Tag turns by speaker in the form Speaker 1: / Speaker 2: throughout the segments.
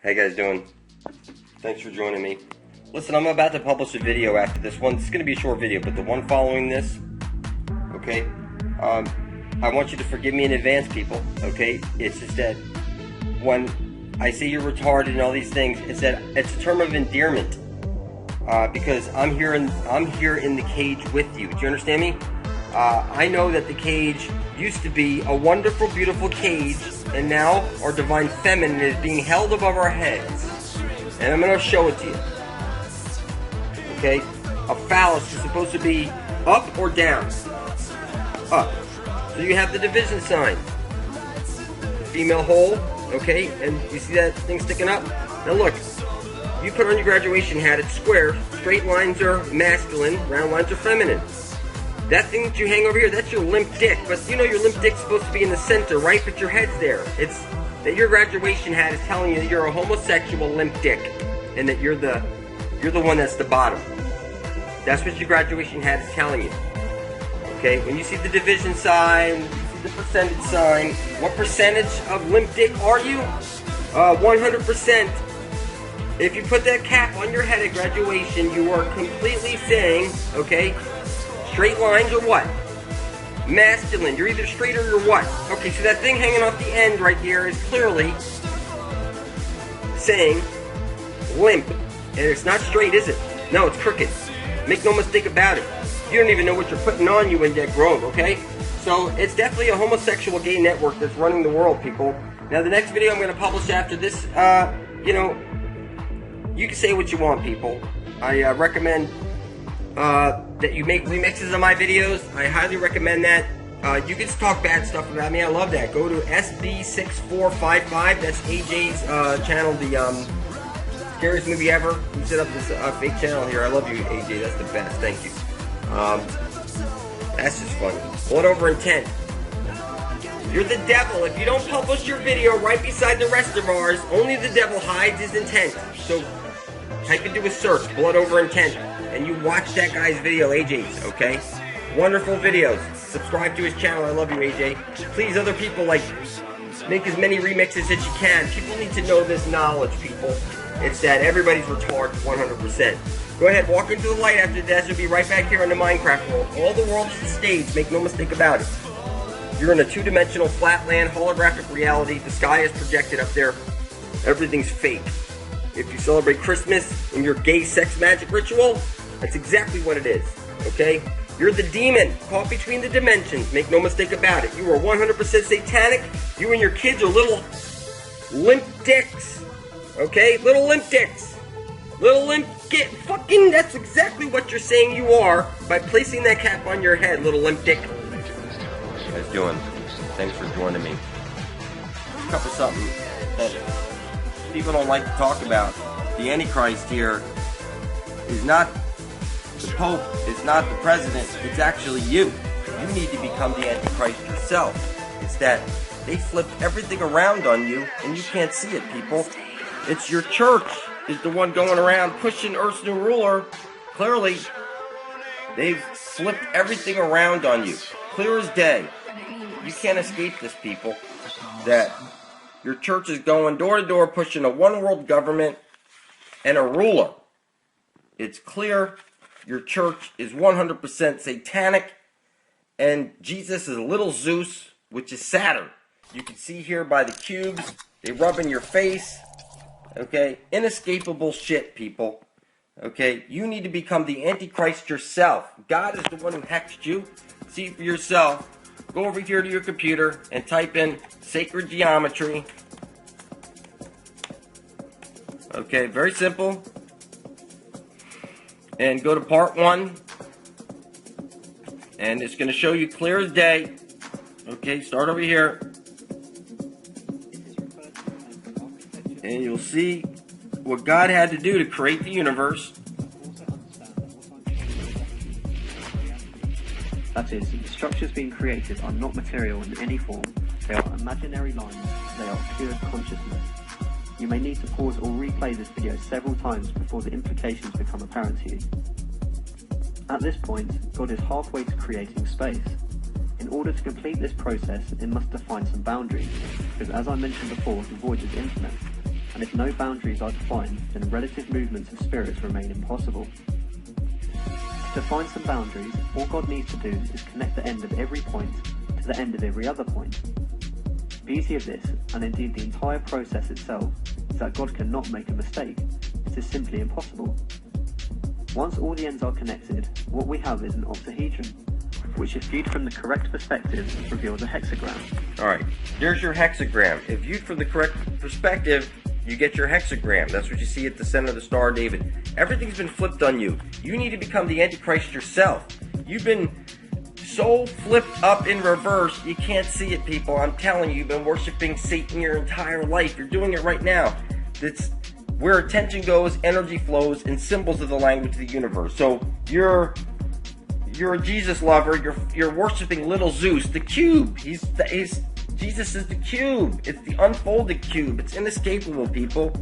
Speaker 1: How you guys doing? Thanks for joining me. Listen, I'm about to publish a video after this one. It's going to be a short video, but the one following this, okay, I want you to forgive me in advance, people, okay? It's just that when I say you're retarded and all these things, it's a term of endearment, because I'm here in the cage with you. Do you understand me? I know that the cage used to be a wonderful, beautiful cage, and now our divine feminine is being held above our heads. And I'm going to show it to you. Okay? A phallus is supposed to be up or down? Up. So you have the division sign. The female hole, okay? And you see that thing sticking up? Now look, you put on your graduation hat, it's square. Straight lines are masculine, round lines are feminine. That thing that you hang over here, that's your limp dick. But you know your limp dick's supposed to be in the center, right? But your head's there. It's that your graduation hat is telling you that you're a homosexual limp dick, and that you're the one that's the bottom. That's what your graduation hat is telling you. Okay? When you see the division sign, you see the percentage sign, what percentage of limp dick are you? 100%. If you put that cap on your head at graduation, you are completely saying, okay, straight lines or what? Masculine. You're either straight or you're what? Okay, so that thing hanging off the end right here is clearly saying limp. And it's not straight, is it? No, it's crooked. Make no mistake about it. You don't even know what you're putting on you in that grove, okay? So it's definitely a homosexual gay network that's running the world, people. Now the next video I'm going to publish after this, you know, you can say what you want, people. I recommend that you make remixes of my videos. I highly recommend that. You can talk bad stuff about me. I love that. Go to SB6455. That's AJ's channel, the scariest movie ever. He set up this fake channel here. I love you, AJ. That's the best. Thank you. That's just funny. Blood over intent. You're the devil. If you don't publish your video right beside the rest of ours, only the devil hides his intent. So type into a search, blood over intent, and you watch that guy's video, AJ's, okay? Wonderful videos. Subscribe to his channel. I love you, AJ. Please, other people, like, make as many remixes as you can. People need to know this knowledge, people. It's that everybody's retarded 100%. Go ahead, walk into the light after this. You'll be right back here in the Minecraft world. All the world is a stage. Make no mistake about it. You're in a two-dimensional, flatland, holographic reality. The sky is projected up there. Everything's fake. If you celebrate Christmas in your gay sex magic ritual, that's exactly what it is, okay? You're the demon caught between the dimensions. Make no mistake about it. You are 100% satanic. You and your kids are little limp dicks, okay? Little limp dicks. Little limp fucking, that's exactly what you're saying you are by placing that cap on your head, little limp dick. How you guys doing? Thanks for joining me. Let's cover something that people don't like to talk about. The Antichrist here is not the Pope, it's not the President, it's actually you. You need to become the Antichrist yourself. It's that they flipped everything around on you and you can't see it, people. It's your church is the one going around pushing Earth's new ruler. Clearly, they've flipped everything around on you. Clear as day. You can't escape this, people. That your church is going door to door pushing a one world government and a ruler. It's clear your church is 100% satanic, and Jesus is little Zeus, which is Saturn. You can see here by the cubes, they rub in your face. Okay, inescapable shit, people. Okay, you need to become the Antichrist yourself. God is the one who hexed you. See for yourself. Go over here to your computer and type in sacred geometry. Okay, very simple. And go to part 1. And it's going to show you clear as day. Okay, start over here. And you'll see what God had to do to create the universe.
Speaker 2: That is, the structures being created are not material in any form. They are imaginary lines. They are pure consciousness. You may need to pause or replay this video several times before the implications become apparent to you. At this point, God is halfway to creating space. In order to complete this process, it must define some boundaries, because as I mentioned before, the void is infinite, and if no boundaries are defined, then relative movements of spirits remain impossible. To define some boundaries, all God needs to do is connect the end of every point to the end of every other point. The beauty of this, and indeed the entire process itself, is that God cannot make a mistake. It is simply impossible. Once all the ends are connected, what we have is an octahedron, which if viewed from the correct perspective, reveals a hexagram.
Speaker 1: Alright, here's your hexagram. If viewed from the correct perspective, you get your hexagram. That's what you see at the center of the Star of David. Everything's been flipped on you. You need to become the Antichrist yourself. You've been so flipped up in reverse, you can't see it, people. I'm telling you, you've been worshiping Satan your entire life. You're doing it right now. It's where attention goes, energy flows, and symbols of the language of the universe. So you're a Jesus lover. You're worshiping little Zeus, the cube. Jesus is the cube. It's the unfolded cube. It's inescapable, people.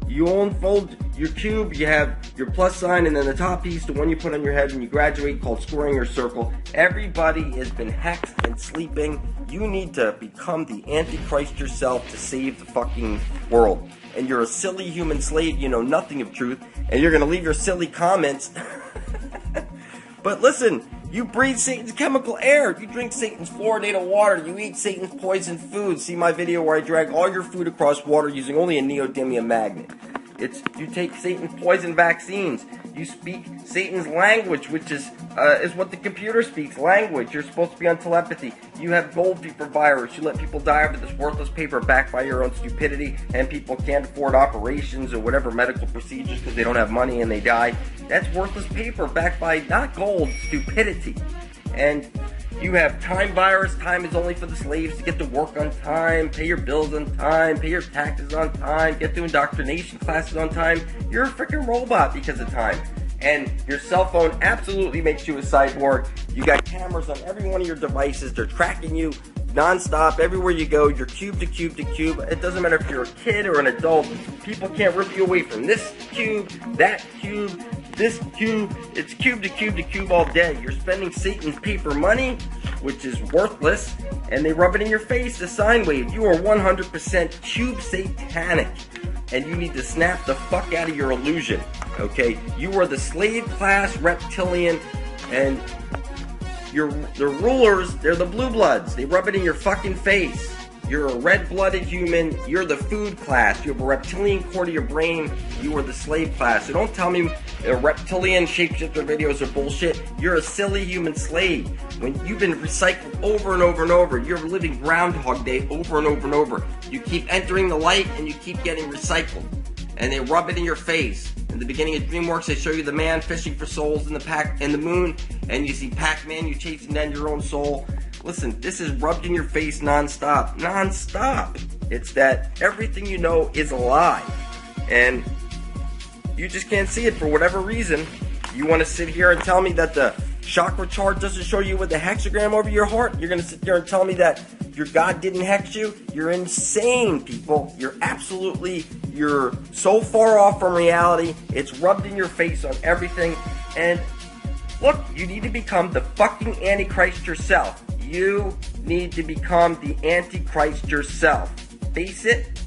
Speaker 1: You unfold your cube, you have your plus sign, and then the top piece, the one you put on your head when you graduate, called squaring your circle. Everybody has been hexed and sleeping. You need to become the Antichrist yourself to save the fucking world. And you're a silly human slave, you know nothing of truth, and you're going to leave your silly comments. But listen, you breathe Satan's chemical air. You drink Satan's fluoridated water. You eat Satan's poisoned food. See my video where I drag all your food across water using only a neodymium magnet. You take Satan's poison vaccines. You speak Satan's language, which is what the computer speaks, language. You're supposed to be on telepathy. You have gold fever virus. You let people die over this worthless paper backed by your own stupidity, and people can't afford operations or whatever medical procedures because they don't have money and they die. That's worthless paper backed by not gold, stupidity. And you have time virus. Time is only for the slaves to get to work on time, pay your bills on time, pay your taxes on time, get to indoctrination classes on time. You're a freaking robot because of time. And your cell phone absolutely makes you a cyborg. You got cameras on every one of your devices. They're tracking you non-stop everywhere you go. You're cube to cube to cube. It doesn't matter if you're a kid or an adult. People can't rip you away from this cube, that cube, this cube. It's cube to cube to cube all day. You're spending Satan's paper money, which is worthless, and they rub it in your face, the sine wave. You are 100% cube satanic, and you need to snap the fuck out of your illusion, okay? You are the slave class reptilian, and the rulers, they're the blue bloods. They rub it in your fucking face. You're a red-blooded human. You're the food class. You have a reptilian core to your brain. You are the slave class. So don't tell me reptilian shapeshifter videos are bullshit. You're a silly human slave. When you've been recycled over and over and over, you're living Groundhog Day over and over and over. You keep entering the light and you keep getting recycled. And they rub it in your face. In the beginning of DreamWorks, they show you the man fishing for souls in the moon, and you see Pac-Man, you chasing down your own soul. Listen, this is rubbed in your face non-stop. Non-stop. It's that everything you know is a lie. And you just can't see it for whatever reason. You want to sit here and tell me that the chakra chart doesn't show you with the hexagram over your heart? You're going to sit there and tell me that your God didn't hex you? You're insane, people. You're so far off from reality. It's rubbed in your face on everything. And look, you need to become the fucking Antichrist yourself. You need to become the Antichrist yourself. Face it,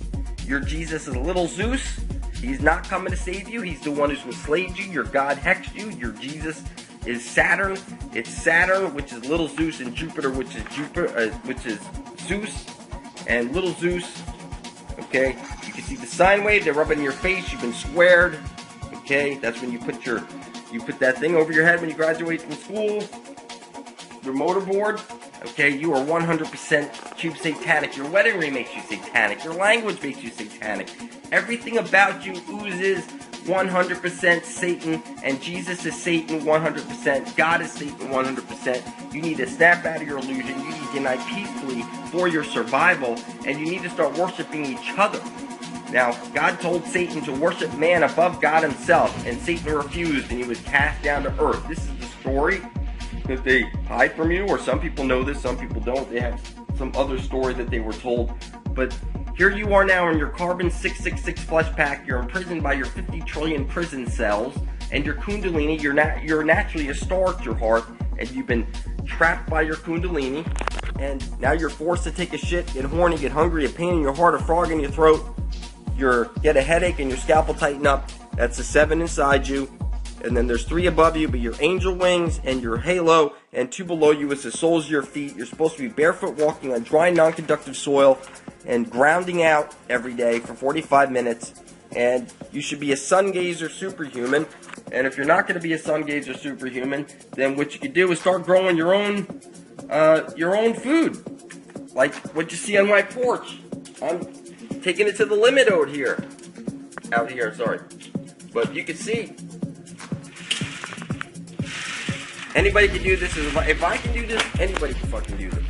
Speaker 1: your Jesus is little Zeus. He's not coming to save you. He's the one who's enslaved you. Your God hexed you. Your Jesus is Saturn. It's Saturn, which is little Zeus, and Jupiter, which is Zeus, and little Zeus. Okay, you can see the sine wave. They rub it in your face. You've been squared. Okay, that's when you put that thing over your head when you graduate from school. Your motorboard. Okay, you are 100% cube satanic. Your wedding ring makes you satanic. Your language makes you satanic. Everything about you oozes 100% Satan, and Jesus is Satan 100%. God is Satan 100%. You need to snap out of your illusion. You need to unite peacefully for your survival, and you need to start worshiping each other. Now, God told Satan to worship man above God himself, and Satan refused, and he was cast down to earth. This is the story that they hide from you, or some people know this, some people don't. They have some other story that they were told. But here you are now in your carbon 666 flesh pack. You're imprisoned by your 50 trillion prison cells, and your kundalini, you're naturally a star at your heart, and you've been trapped by your kundalini, and now you're forced to take a shit, get horny, get hungry, a pain in your heart, a frog in your throat. get a headache and your scalp will tighten up. That's the 7 inside you. And then there's 3 above you, but your angel wings and your halo, and 2 below you is the soles of your feet. You're supposed to be barefoot walking on dry, non-conductive soil and grounding out every day for 45 minutes. And you should be a sun gazer superhuman. And if you're not going to be a sun gazer superhuman, then what you could do is start growing your own food, like what you see on my porch. I'm taking it to the limit out here. Sorry, but you can see. Anybody can do this. If I can do this, anybody can fucking do this.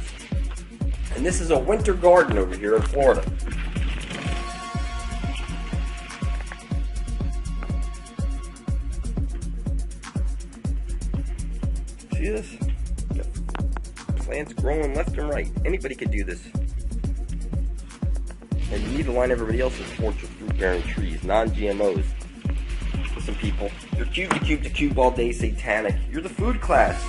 Speaker 1: And this is a winter garden over here in Florida. See this? Plants growing left and right. Anybody can do this. And you need to line everybody else's porch with fruit-bearing trees, non-GMOs. Listen, people, you're cube to cube to cube all day, satanic. You're the food class.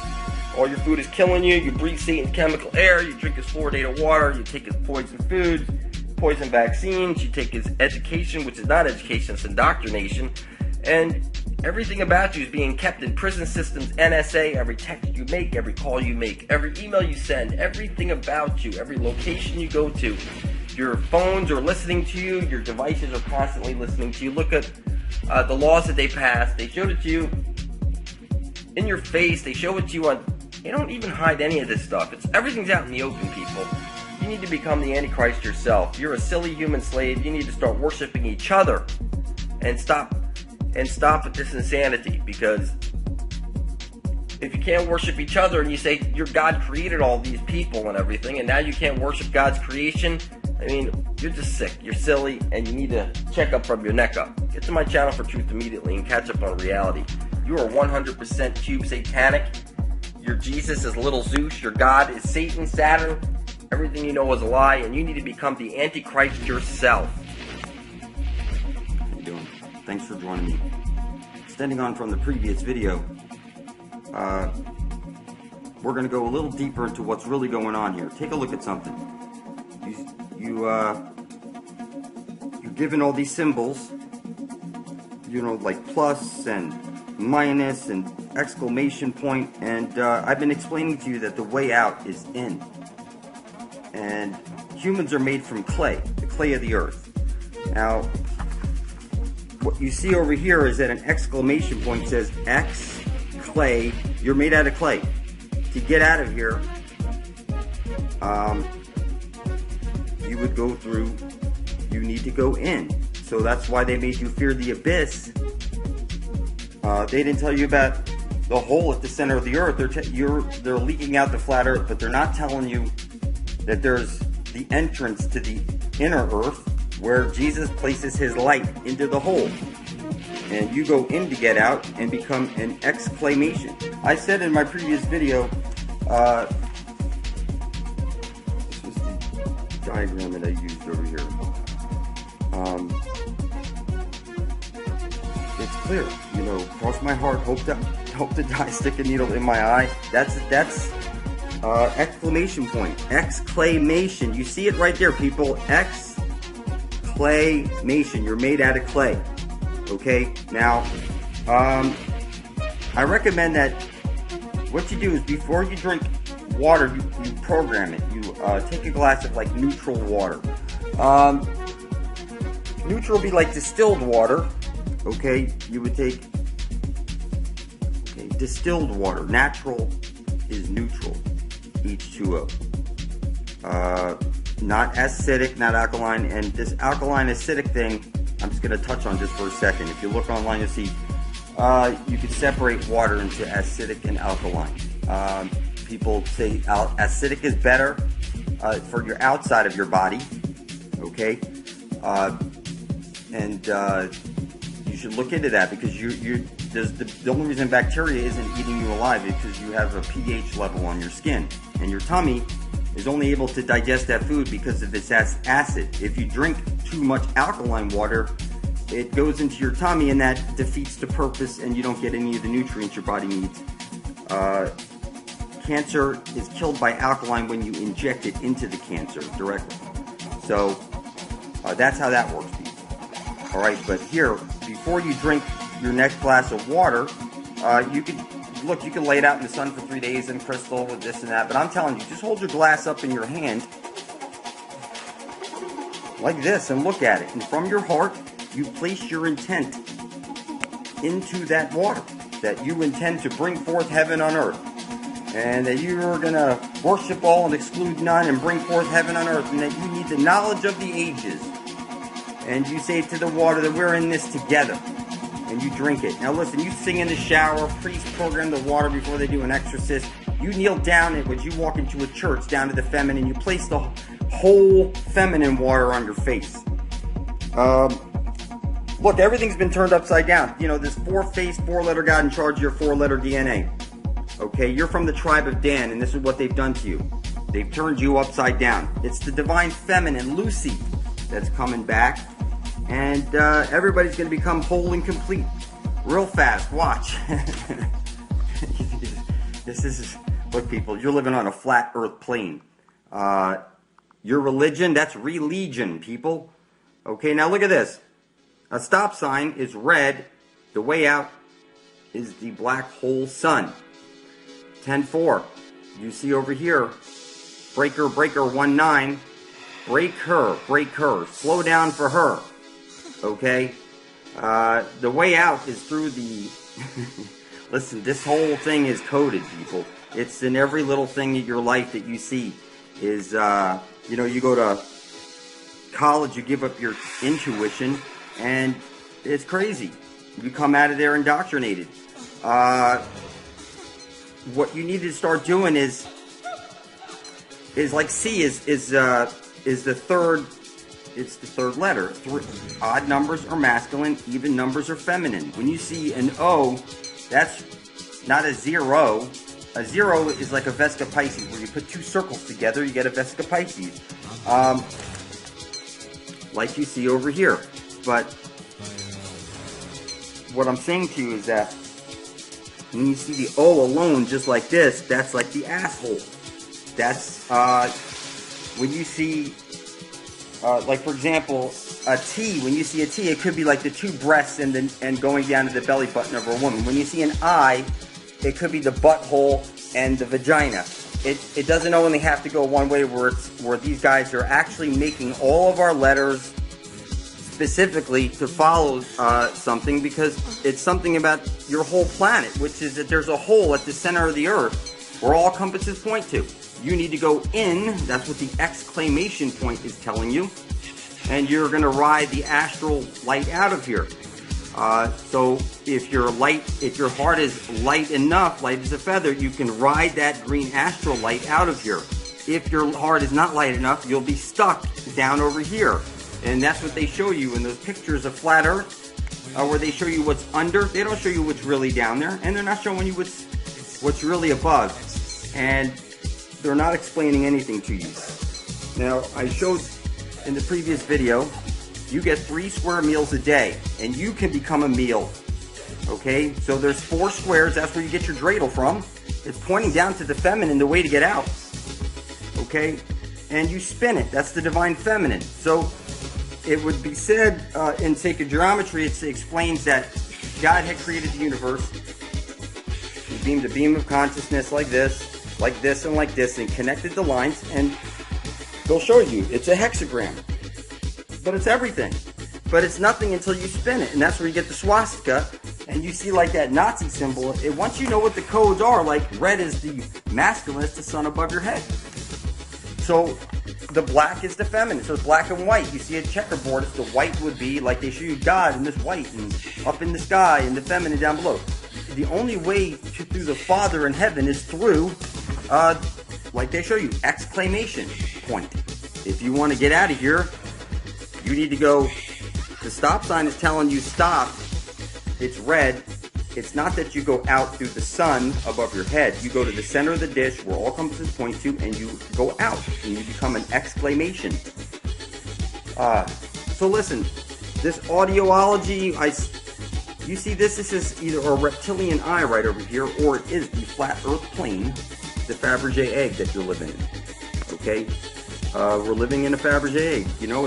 Speaker 1: All your food is killing you. You breathe Satan's chemical air. You drink his fluoridated water. You take his poison foods, poison vaccines. You take his education, which is not education, it's indoctrination. And everything about you is being kept in prison systems, NSA. Every text you make, every call you make, every email you send, everything about you, every location you go to. Your phones are listening to you. Your devices are constantly listening to you. Look at the laws that they passed. They showed it to you in your face. They show it to you on. They don't even hide any of this stuff. Everything's out in the open, people. You need to become the Antichrist yourself. You're a silly human slave. You need to start worshiping each other and stop with this insanity. Because if you can't worship each other and you say your God created all these people and everything, and now you can't worship God's creation, I mean, you're just sick, you're silly, and you need to check up from your neck up. Get to my channel for truth immediately and catch up on reality. You are 100% cube satanic. Your Jesus is little Zeus. Your God is Satan, Saturn. Everything you know is a lie, and you need to become the Antichrist yourself. How you doing? Thanks for joining me. Extending on from the previous video, we're going to go a little deeper into what's really going on here. Take a look at something. You're given all these symbols, you know, like plus and minus and exclamation point, and I've been explaining to you that the way out is in. And humans are made from clay, the clay of the earth. Now, what you see over here is that an exclamation point says X, clay, you're made out of clay. To get out of here, you would go through, you need to go in. So that's why they made you fear the abyss. They didn't tell you about the hole at the center of the earth. They're leaking out the flat earth, but they're not telling you that there's the entrance to the inner earth where Jesus places his light into the hole. And you go in to get out and become an exclamation. I said in my previous video, this was the diagram that I used over here. It's clear, you know, cross my heart, hope to die, stick a needle in my eye. That's exclamation point, exclamation. You see it right there, people. Exclamation. You're made out of clay. Okay. Now, I recommend that what you do is before you drink water, you program it. You take a glass of like neutral water. Neutral would be like distilled water. Okay, you would take distilled water. Natural is neutral, H2O. Not acidic, not alkaline. And this alkaline acidic thing, I'm just going to touch on just for a second. If you look online, you'll see you can separate water into acidic and alkaline. People say acidic is better for your outside of your body. Okay, and you should look into that, because the only reason bacteria isn't eating you alive is because you have a pH level on your skin, and your tummy is only able to digest that food because of its acid. If you drink too much alkaline water, it goes into your tummy, and that defeats the purpose, and you don't get any of the nutrients your body needs. Cancer is killed by alkaline when you inject it into the cancer directly. So that's how that works, people.
Speaker 3: All right, but here, before you drink your next glass of water, you can lay it out in the sun for 3 days in crystal with this and that, but I'm telling you, just hold your glass up in your hand like this and look at it. And from your heart, you place your intent into that water, that you intend to bring forth heaven on earth, and that you are going to worship all and exclude none and bring forth heaven on earth, and that you need the knowledge of the ages. And you say to the water that we're in this together, and you drink it. Now listen, you sing in the shower, priests program the water before they do an exorcist. You kneel down as you walk into a church down to the feminine, you place the whole feminine water on your face. Look, everything's been turned upside down. You know, this 4-faced, 4-letter God in charge of your 4-letter DNA. Okay, you're from the tribe of Dan, and this is what they've done to you. They've turned you upside down. It's the divine feminine, Lucy, that's coming back. And everybody's going to become whole and complete real fast. Watch. Look, people, you're living on a flat earth plane. Your religion, that's religion, people. Okay, now look at this. A stop sign is red. The way out is the black hole sun. 10-4. You see over here, breaker 19. Break her. Slow down for her. Okay? The way out is through the... Listen, this whole thing is coded, people. It's in every little thing in your life that you see. Is, you know, you go to college, you give up your intuition, and it's crazy. You come out of there indoctrinated. What you need to start doing is like C is the third. It's the third letter. Odd numbers are masculine, even numbers are feminine. When you see an O, that's not a 0. A 0 is like a Vesica Pisces, where you put two circles together, you get a Vesica Pisces. Like you see over here. But what I'm saying to you is that when you see the O alone just like this, that's like the asshole. That's when you see like, for example, a T. When you see a T, it could be like the two breasts and going down to the belly button of a woman. When you see an I, it could be the butthole and the vagina. It doesn't only have to go one way, where these guys are actually making all of our letters specifically to follow something, because it's something about your whole planet, which is that there's a hole at the center of the earth where all compasses point to. You need to go in. That's what the exclamation point is telling you. And you're going to ride the astral light out of here. So if your heart is light enough, light as a feather, you can ride that green astral light out of here. If your heart is not light enough, you'll be stuck down over here. And that's what they show you in those pictures of flat earth, where they show you what's under. They don't show you what's really down there, and they're not showing you what's really above. And they're not explaining anything to you. Now, I showed in the previous video, you get 3 square meals a day, and you can become a meal. Okay, so there's 4 squares. That's where you get your dreidel from. It's pointing down to the feminine, the way to get out. Okay, and you spin it. That's the divine feminine. So it would be said in sacred geometry, it explains that God had created the universe. He beamed a beam of consciousness like this, and connected the lines, and they'll show you. It's a hexagram. But it's everything. But it's nothing until you spin it, and that's where you get the swastika, and you see like that Nazi symbol. Once you know what the codes are, like red is the masculine, it's the sun above your head. So the black is the feminine, so it's black and white. You see a checkerboard, the white would be like they show you God in this white, and up in the sky, and the feminine down below. The only way through the Father in heaven is through, like they show you, exclamation point. If you want to get out of here, you need to go. The stop sign is telling you stop. It's red. It's not that you go out through the sun above your head. You go to the center of the dish where all compasses point to, and you go out, and you become an exclamation. So listen, this audiology, you see this is either a reptilian eye right over here, or it is the flat earth plane, the Fabergé egg that you're living in. Okay? We're living in a Fabergé egg. You know,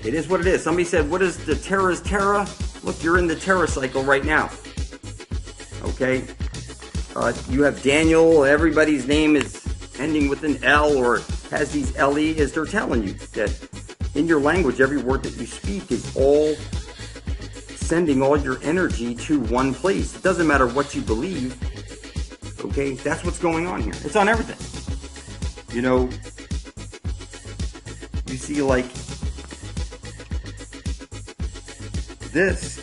Speaker 3: It is what it is. Somebody said, what is the Terra's Terra? Look, you're in the Terra cycle right now. Okay? You have Daniel. Everybody's name is ending with an L or has these LE, as they're telling you that in your language, every word that you speak is all sending all your energy to one place. It doesn't matter what you believe. Okay? That's what's going on here. It's on everything. You know, you see like this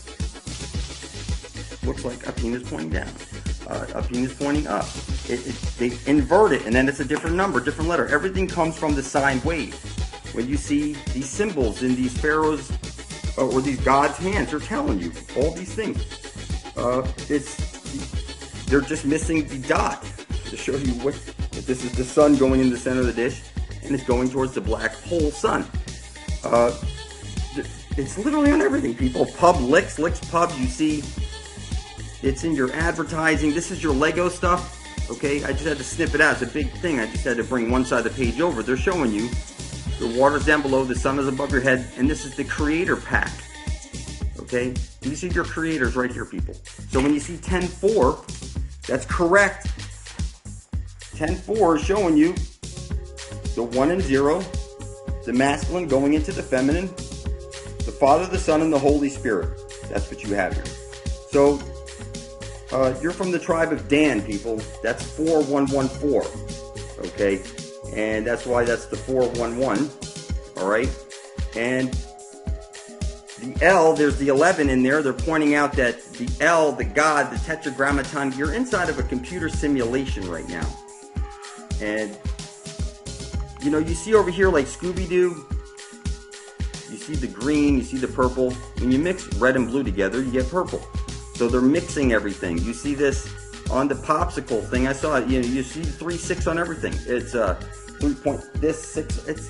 Speaker 3: looks like a penis pointing down, a penis pointing up. They invert it, and then it's a different number, different letter. Everything comes from the sine wave. When you see these symbols in these pharaohs or these gods' hands, they're telling you all these things. They're just missing the dot to show you that this is the sun going in the center of the dish, and it's going towards the black hole sun. It's literally on everything, people. Licks Pub, you see it's in your advertising. This is your Lego stuff, okay? I just had to snip it out. It's a big thing. I just had to bring one side of the page over. They're showing you the water's down below, the sun is above your head, and this is the creator pack, okay? These are your creators right here, people. So when you see 10-4, that's correct. 10-4 is showing you the 1 and 0, the masculine going into the feminine, the Father, the Son, and the Holy Spirit. That's what you have here. So, you're from the tribe of Dan, people. That's 4114. Okay? And that's why that's the 411. Alright? And the L, there's the 11 in there. They're pointing out that the L, the God, the Tetragrammaton, you're inside of a computer simulation right now. And, you know, you see over here like Scooby-Doo. You see the green, you see the purple. When you mix red and blue together, you get purple. So they're mixing everything. You see this on the popsicle thing. I saw it. You know, you see 3.6 on everything. It's 3.6. It's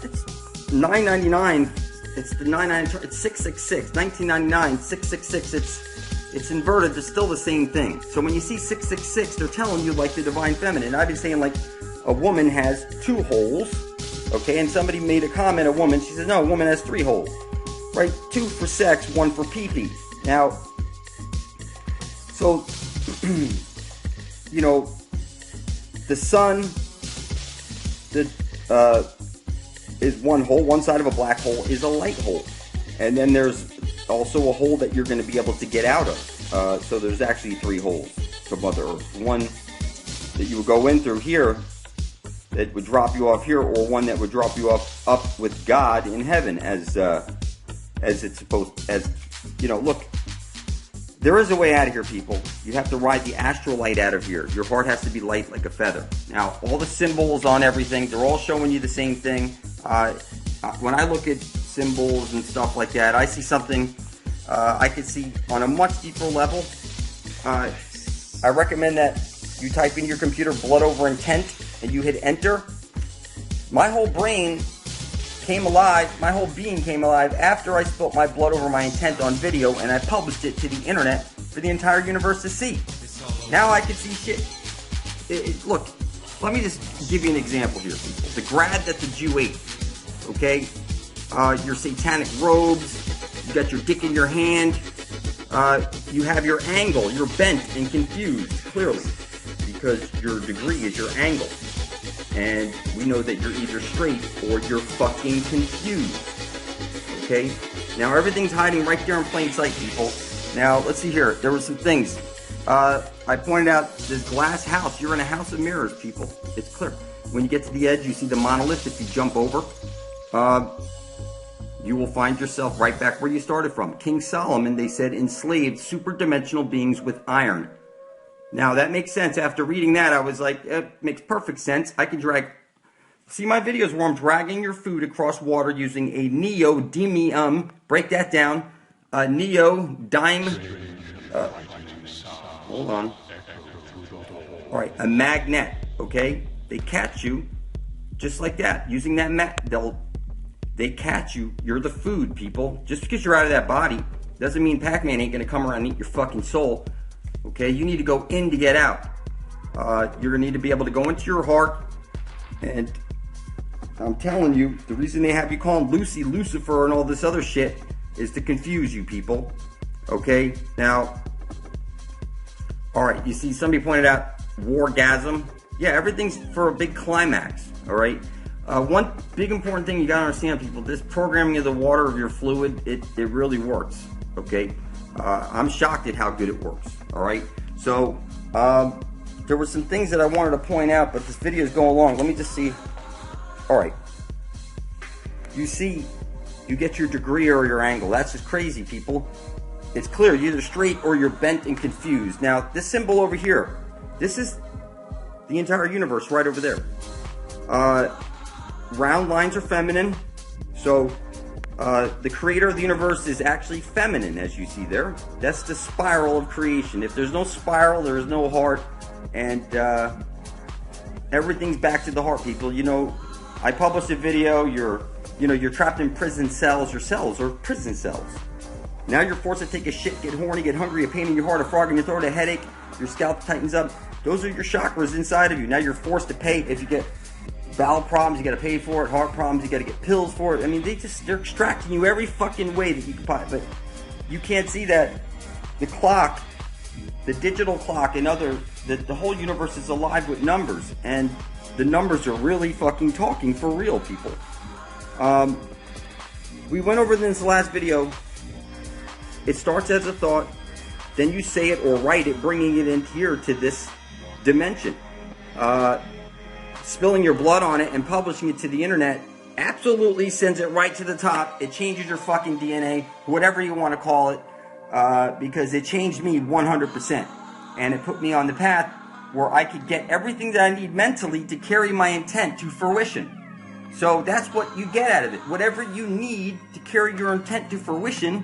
Speaker 3: $9.99. It's the 9.99. It's 666. $19.99. 666. It's inverted. It's still the same thing. So when you see 666, they're telling you like the divine feminine. I've been saying like a woman has 2 holes. Okay, and somebody made a comment, a woman, she said, no, a woman has 3 holes, right? 2 for sex, 1 for pee-pee. Now, so, you know, the sun is 1 hole, one side of a black hole is a light hole. And then there's also a hole that you're going to be able to get out of. So there's actually 3 holes from Mother Earth. One that you would go in through here, that would drop you off here, or one that would drop you off up with God in heaven, as it's supposed. As you know, look, there is a way out of here, people. You have to ride the astral light out of here. Your heart has to be light like a feather. Now, all the symbols on everything, they're all showing you the same thing. When I look at symbols and stuff like that, I see something I can see on a much deeper level. I recommend that you type in your computer blood over intent and you hit enter. My whole brain came alive, my whole being came alive after I spilt my blood over my intent on video and I published it to the internet for the entire universe to see. Now I can see shit. Look, let me just give you an example here, people. The grad that the Jew ate, okay? Your satanic robes, you got your dick in your hand, you have your angle, you're bent and confused, clearly, because your degree is your angle. And we know that you're either straight or you're fucking confused. Okay? Now everything's hiding right there in plain sight, people. Now, let's see here. There were some things. I pointed out this glass house. You're in a house of mirrors, people. It's clear. When you get to the edge, you see the monolith. If you jump over, you will find yourself right back where you started from. King Solomon, they said, enslaved superdimensional beings with iron. Now, that makes sense. After reading that, I was like, it makes perfect sense. I can drag... See my videos where I'm dragging your food across water using a neodymium. Break that down. Neodymium. Hold on. All right, a magnet, okay? They catch you just like that. Using that they catch you. You're the food, people. Just because you're out of that body doesn't mean Pac-Man ain't going to come around and eat your fucking soul. Okay, you need to go in to get out. You're going to need to be able to go into your heart and I'm telling you, the reason they have you calling Lucy Lucifer and all this other shit is to confuse you people. Okay? Now, alright, you see somebody pointed out wargasm. Yeah, everything's for a big climax. Alright? One big important thing you gotta understand, people, this programming of the water of your fluid, it really works. Okay? I'm shocked at how good it works. Alright? So, there were some things that I wanted to point out, but this video is going long. Let me just see. Alright. You see, you get your degree or your angle. That's just crazy, people. It's clear, you're either straight or you're bent and confused. Now, this symbol over here, this is the entire universe right over there. Round lines are feminine, so the creator of the universe is actually feminine, as you see there. That's the spiral of creation. If there's no spiral, there is no heart, and everything's back to the heart, people. You know, I published a video, you're trapped in prison cells. Your cells are prison cells. Now you're forced to take a shit, get horny, get hungry, a pain in your heart, a frog in your throat, a headache, your scalp tightens up. Those are your chakras inside of you. Now you're forced to pay. If you get bowel problems, you gotta pay for it. Heart problems, you gotta get pills for it. I mean, they're extracting you every fucking way that you can buy. But you can't see that the clock, the digital clock, and the whole universe is alive with numbers, and the numbers are really fucking talking for real, people. We went over this last video. It starts as a thought, then you say it or write it, bringing it in here to this dimension. Spilling your blood on it and publishing it to the internet absolutely sends it right to the top. It changes your fucking DNA, whatever you want to call it, because it changed me 100%. And it put me on the path where I could get everything that I need mentally to carry my intent to fruition. So that's what you get out of it. Whatever you need to carry your intent to fruition,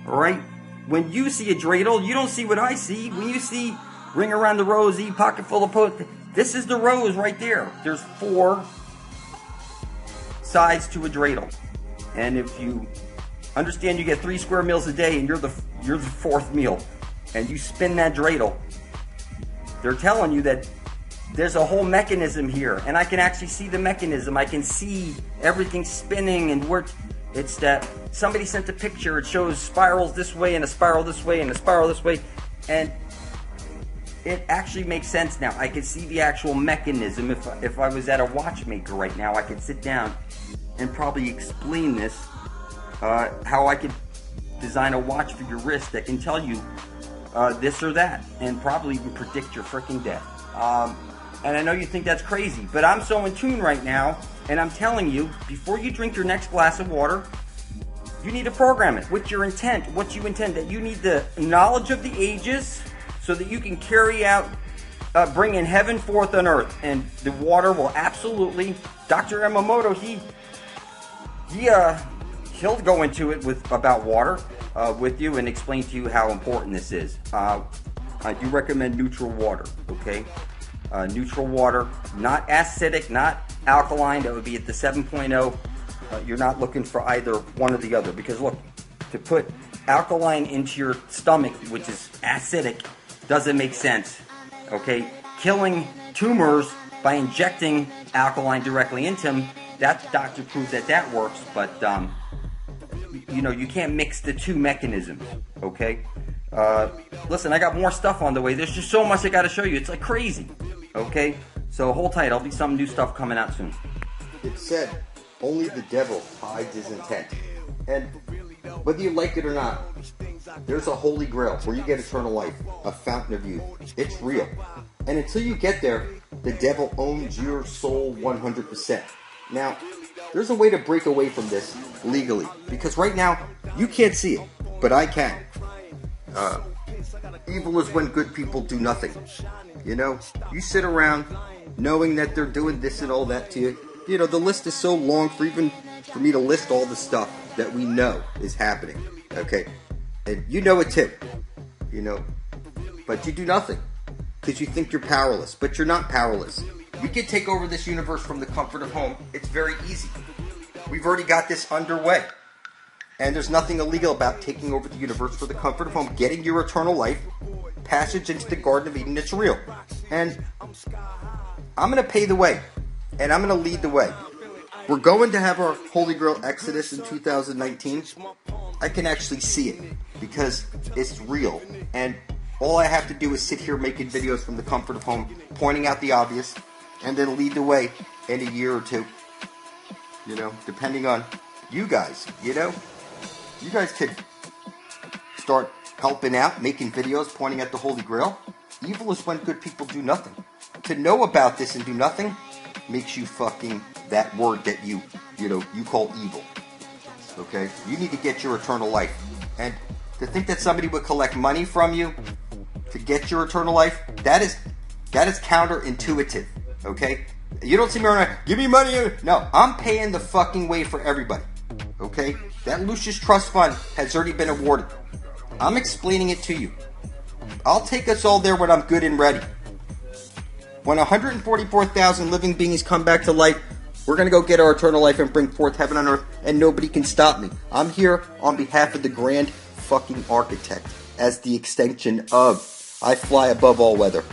Speaker 3: alright? When you see a dreidel, you don't see what I see. When you see ring around the rosy, pocket full of post, this is the rose right there. There's 4 sides to a dreidel. And if you understand you get 3 square meals a day and you're the 4th meal, and you spin that dreidel, they're telling you that there's a whole mechanism here, and I can actually see the mechanism. I can see everything spinning, and it's that somebody sent a picture. It shows spirals this way and a spiral this way and a spiral this way, and it actually makes sense now. I can see the actual mechanism. If I was at a watchmaker right now, I could sit down and probably explain this, how I could design a watch for your wrist that can tell you this or that, and probably even predict your freaking death. And I know you think that's crazy, but I'm so in tune right now, and I'm telling you, before you drink your next glass of water, you need to program it with your intent, what you intend, that you need the knowledge of the ages so that you can carry out, bring in heaven forth on earth, and the water will absolutely, Dr. Emamoto, he'll go into it about water with you and explain to you how important this is. I do recommend neutral water, okay? Neutral water, not acidic, not alkaline. That would be at the 7.0. You're not looking for either one or the other, because look, to put alkaline into your stomach, which is acidic, doesn't make sense, okay? Killing tumors by injecting alkaline directly into them, that doctor proved that works, but you know, you can't mix the two mechanisms, okay? Listen, I got more stuff on the way. There's just so much I gotta show you. It's like crazy, okay? So hold tight. There'll be some new stuff coming out soon.
Speaker 4: It said, only the devil hides his intent. And whether you like it or not, there's a holy grail where you get eternal life, a fountain of youth. It's real. And until you get there, the devil owns your soul 100%. Now, there's a way to break away from this legally, because right now, you can't see it, but I can. Evil is when good people do nothing. You know, you sit around knowing that they're doing this and all that to you. You know, the list is so long for me to list all the stuff that we know is happening, okay? And you know it too, you know, but you do nothing because you think you're powerless, but you're not powerless. We can take over this universe from the comfort of home. It's very easy. We've already got this underway. And there's nothing illegal about taking over the universe for the comfort of home, getting your eternal life, passage into the Garden of Eden. It's real. And I'm going to pay the way. And I'm going to lead the way. we're going to have our Holy Grail Exodus in 2019, I can actually see it because it's real. And all I have to do is sit here making videos from the comfort of home, pointing out the obvious, and then lead the way in a year or two. You know, depending on you guys, you know. You guys could start helping out, making videos, pointing at the Holy Grail. Evil is when good people do nothing. To know about this and do nothing makes you fucking that word that you call evil. Okay? You need to get your eternal life. And to think that somebody would collect money from you to get your eternal life, that is counterintuitive. Okay? You don't see me around, give me money. No, I'm paying the fucking way for everybody. Okay? That Lucius Trust Fund has already been awarded. I'm explaining it to you. I'll take us all there when I'm good and ready. When 144,000 living beings come back to life, we're going to go get our eternal life and bring forth heaven on earth, and nobody can stop me. I'm here on behalf of the grand fucking architect as the extension of I fly above all weather.